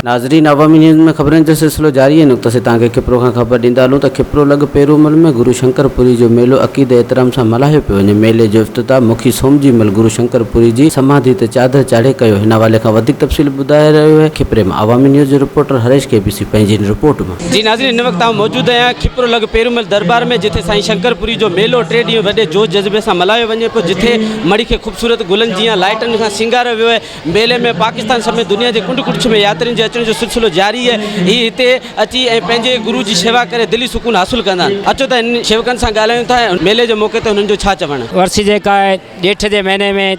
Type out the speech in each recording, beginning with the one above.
नाज़रीन, अवामी न्यूज़ में ख़बरनि जो सिलसिलो जारी है। नुक़्ते से तव्हांखे खिप्रो खां ख़बर ॾींदा हलूं त खिप्रो लॻ पेरूमल में गुरु शंकरपुरी जो मेलो अक़ीद एहतराम सां मल्हायो पियो वञे। मेले जो इफ़्तिताह मुखी सोमजीमल गुरु शंकरपुरी जी समाधि ते चादर चाढ़े कयो। हिन हवाले खां वधीक तफ़सील ॿुधाए रहियो आहे खिप्रे में अवामी न्यूज़ जो रिपोर्टर हरेश केबीसी पंहिंजी रिपोर्ट में। जी नाज़रीन, इन वक्त मौजूद आहियां खिप्रो लॻ पेरूमल दरबार में, जिथे साईं शंकरपुरी जो मेलो 3 ॾींहं वॾे जोश जज़्बे सां मल्हायो वञे पियो, जिथे मड़ी खे ख़ूबसूरत गुलनि जी लाइटनि सां सिंगारियो वियो आहे। मेले में पाकिस्तान समेत दुनिया जे कुंड कुछ में यात्रियुनि जे अचण जो सिलसिलो जारी है। ही हिते अची ऐं पंहिंजे गुरु जी शेवा करे दिली सुकून हासिल कंदा आहिनि। अचो त इन शेवकनि सां ॻाल्हायूं था। मेले जे मौक़े ते हुननि जो छा चवणु? वर्सी जेका आहे ॼेठ जे महीने में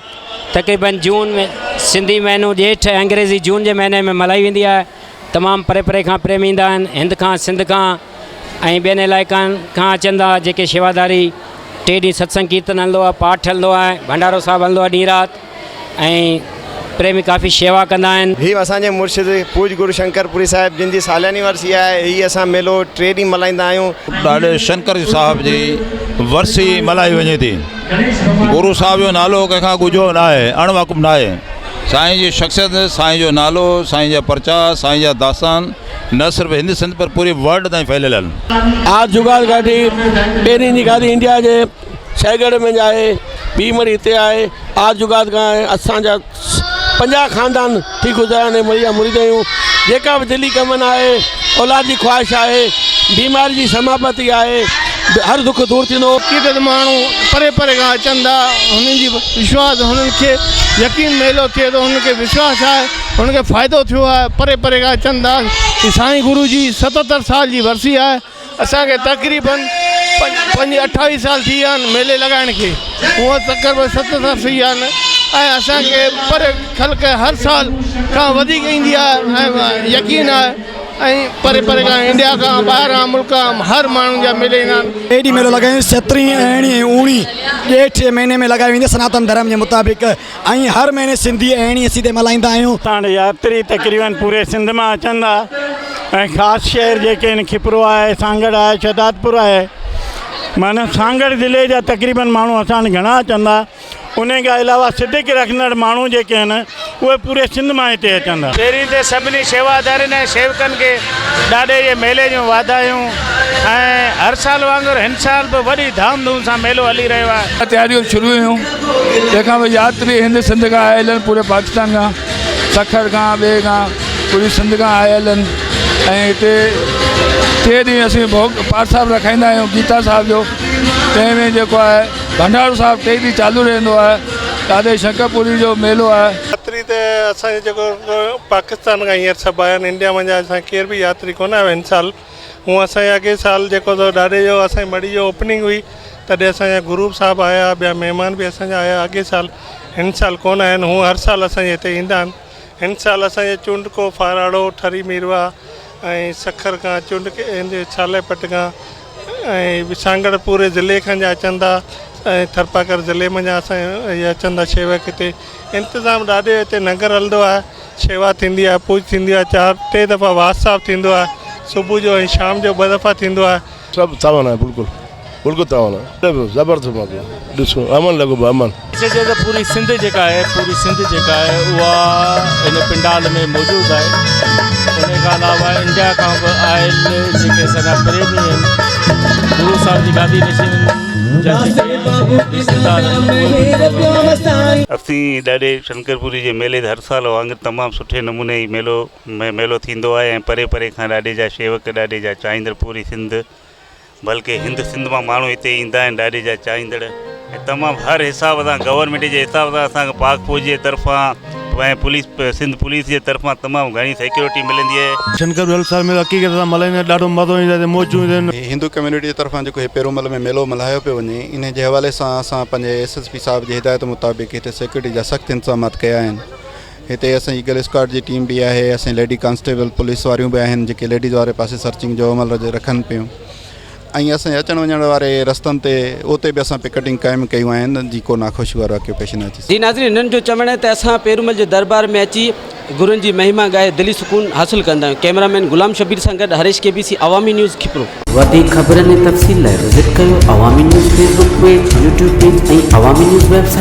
तक़रीबन जून में, सिंधी महीनो ॼेठ अंग्रेज़ी जून जे महीने में मल्हाई वेंदी आहे। तमामु परे परे खां प्रेमी ईंदा आहिनि, हिंद खां सिंध खां ऐं ॿियनि इलाइक़नि खां अचनि था। जेके शेवादारी 3 ॾींहं सत्संग कीर्तन हलंदो आहे, पाठ हलंदो आहे, भंडारो साहिबु हलंदो आहे ॾींहुं राति, ऐं प्रेमी काफ़ी शेवा कंदा आहिनि। हीउ असांजे मुर्शिद पूज गुरु शंकरपुरी साहिब जिन जी सालियानी वर्सी आहे। हीअ असां मेलो 3 ॾींहं मल्हाईंदा आहियूं। ॾाढे शंकर साहिब जी वर्सी मल्हाई वञे थी। गुरु साहिब जो नालो कंहिंखां गुझो न आहे, अणवाक़ुफ़ न आहे। साईं जी शख़्सियत, साईं जो नालो, साईं जा पर्चा, साईं जा दास्तान न सिर्फ़ु हिंद सिंध पर पूरे वर्ल्ड ताईं फैलियल आहिनि। आज जुगाड़ गाॾी पहिरीं जी गाॾी इंडिया जे शहगढ़ में आहे, ॿी मरी हिते आहे। आज जुगाड़ खां असांजा 50 ख़ानदान थी गुज़रिया आहिनि। मरिया मुरीद आहियूं। जेका बि दिली कमनि आहे, औलाद जी ख़्वाहिश आहे, बीमारी जी समापति आहे, हर दुख दूर थींदो। कीर्तन माण्हू परे परे खां अचनि था। हुननि जी विश्वास, हुननि खे यकीन मेलो थिए थो, हुननि खे विश्वास आहे, हुननि खे फ़ाइदो थियो आहे। परे परे खां अचनि था। साईं गुरु जी 77 साल जी वर्सी आहे। असांखे तक़रीबन 28 साल थी विया आहिनि मेले लॻाइण खे। उहा तक़रीबन 77 थी विया आहिनि। ऐं असांखे पर ख़ल्क़ हर साल खां वधीक ईंदी आहे ऐं यकीन आहे। ऐं परे परे खां इंडिया खां ॿाहिरां मुल्क खां हर माण्हुनि जा मेले ईंदा आहिनि। एॾी मेलो लॻायूं 17, अरिड़हीं, 19 ॼेठ महीने में लॻाई वेंदी सनातन धर्म जे मुताबिक़। ऐं हर महीने सिंधी अरिड़हीं असीं ते मल्हाईंदा आहियूं। तव्हां यात्री तक़रीबन पूरे सिंध मां अचनि था। ऐं ख़ासि शहर जेके आहिनि खिप्रो आहे, सांगड़ आहे, शहदादपुर आहे, माना सांगड़ ज़िले जा तक़रीबन माण्हू असां वटि घणा अचनि था। उन खां अलावा सिधिक रखंदड़ माण्हू जेके आहिनि उहे पूरे सिंध मां हिते अचनि था। पहिरीं त सभिनी शेवादारनि ऐं शेवकनि खे ॾाढे जे मेले जूं वाधायूं। ऐं हर साल वांगुरु हिन साल बि वॾी धाम धूम सां मेलो हली रहियो आहे। तयारियूं शुरू हुयूं। तंहिंखां पोइ यात्री हिंद सिंध खां आयल आहिनि, पूरे पाकिस्तान खां, सखर खां, ॿिए खां, पूरी सिंध खां आयल आहिनि। ऐं हिते 3 ॾींहं असीं भोग पाठ साहिबु रखाईंदा आहियूं, गीता साहिब जो। तंहिंमें जेको आहे भंडारो साहिबु 3 ॾींहं चालू रहंदो आहे। ॾाढे शंकरपुरी जो मेलो आहे। यात्री त असांजे जेको पाकिस्तान खां हींअर सभु आया आहिनि। इंडिया मंझां असां केर बि यात्री कोन आयो हिन साल। हूअं असांजे अॻे साल जेको तो ॾाढे जो असांजी मड़ी जो ओपनिंग हुई, तॾहिं असांजा गुरू साहिबु आया, ॿिया महिमान बि असांजा आया अॻे साल। हिन साल कोन आया आहिनि। हूअं हर साल असांजे हिते ईंदा आहिनि। हिन साल असांजे चुंडको, फाराड़ो, ठरी मीरवा ऐं सखर खां, चुंड छालेपट खां ऐं सांगड़ पूरे ज़िले खां जा अचनि था। ऐं थरपाकर ज़िले में असां इहे अचनि था शेवक। हिते इंतिज़ाम ॾाढे हिते नगर हलंदो आहे, शेवा थींदी आहे, पूॼ थींदी आहे। 3 दफ़ा वास साहिबु थींदो आहे, सुबुह जो ऐं शाम जो 2 दफ़ा थींदो आहे। सभु तावन आहे, बिल्कुलु बिल्कुलु तावन आहे। ज़बरदस्त मज़ो ॾिसो, अमन लॻो पियो, अमन। पूरी सिंध जेका आहे उहा इन पिंडाल में मौजूदु आहे। उन खां अलावा इंडिया खां बि आयल जेके असांजा प्रेमी आहिनि, गुरु साहिब जी गादी नशीन असीं ॾाढे शंकरपुरी जे मेले हर साल वांगुरु तमामु सुठे नमूने ई मेलो थींदो आहे। ऐं परे परे खां ॾाढे जा शेवक, ॾाढे जा चाहींदड़ पूरी सिंध, बल्कि हिंद सिंध मां माण्हू हिते ईंदा आहिनि, ॾाढे जा चाहींदड़। ऐं तमामु हर हिसाब सां गवर्नमेंट जे हिसाब सां असांखे पाक फौज जे तरफ़ां ऐं पुलिस, सिंध पुलिस जे तरफ़ां तमामु घणी सिक्योरिटी मिलंदी आहे। शंकर हर साल में हक़ीक़त सां मल्हाईंदा आहिनि। ॾाढो मज़ो ईंदो आहे, मौजूं ईंदियूं आहिनि। हिंदू कम्यूनिटी जे तरफ़ां जेको हे पेरूमल में मेलो मल्हायो पियो वञे, इन जे हवाले सां असां पंहिंजे SSP साहिब जी हिदायत मुताबिक़ हिते सिक्योरिटी जा सख़्तु इंतज़ामात कया आहिनि। हिते असांजी ईगल स्क्वाड जी टीम बि आहे, असांजी लेडी कांस्टेबल पुलिस वारियूं बि आहिनि, जेके लेडीज़ वारे पासे सर्चिंग जो अमल रखनि पियूं। ऐं असांजे अचण वञण वारे रस्तनि ते उते बि असां पिकेटिंग क़ाइमु कयूं आहिनि, जी को नाख़ुशी वारो वाक़ियो पेश न अचे। जी नाज़रीन, हिननि जो चवणु आहे त असां पेरूमल जे दरबार में अची गुरुनि जी महिमा ॻाए दिली सुकून हासिल कंदा आहियूं। कैमरामैन गुलाम शबीर सां गॾु हरेश KBC अवामी न्यूज़ खिप्रो। वधीक ख़बरनि ऐं तफ़सील लाइ विज़िट कयो अवामी news Facebook page, YouTube page ऐं अवामी न्यूज़ वेबसाइट।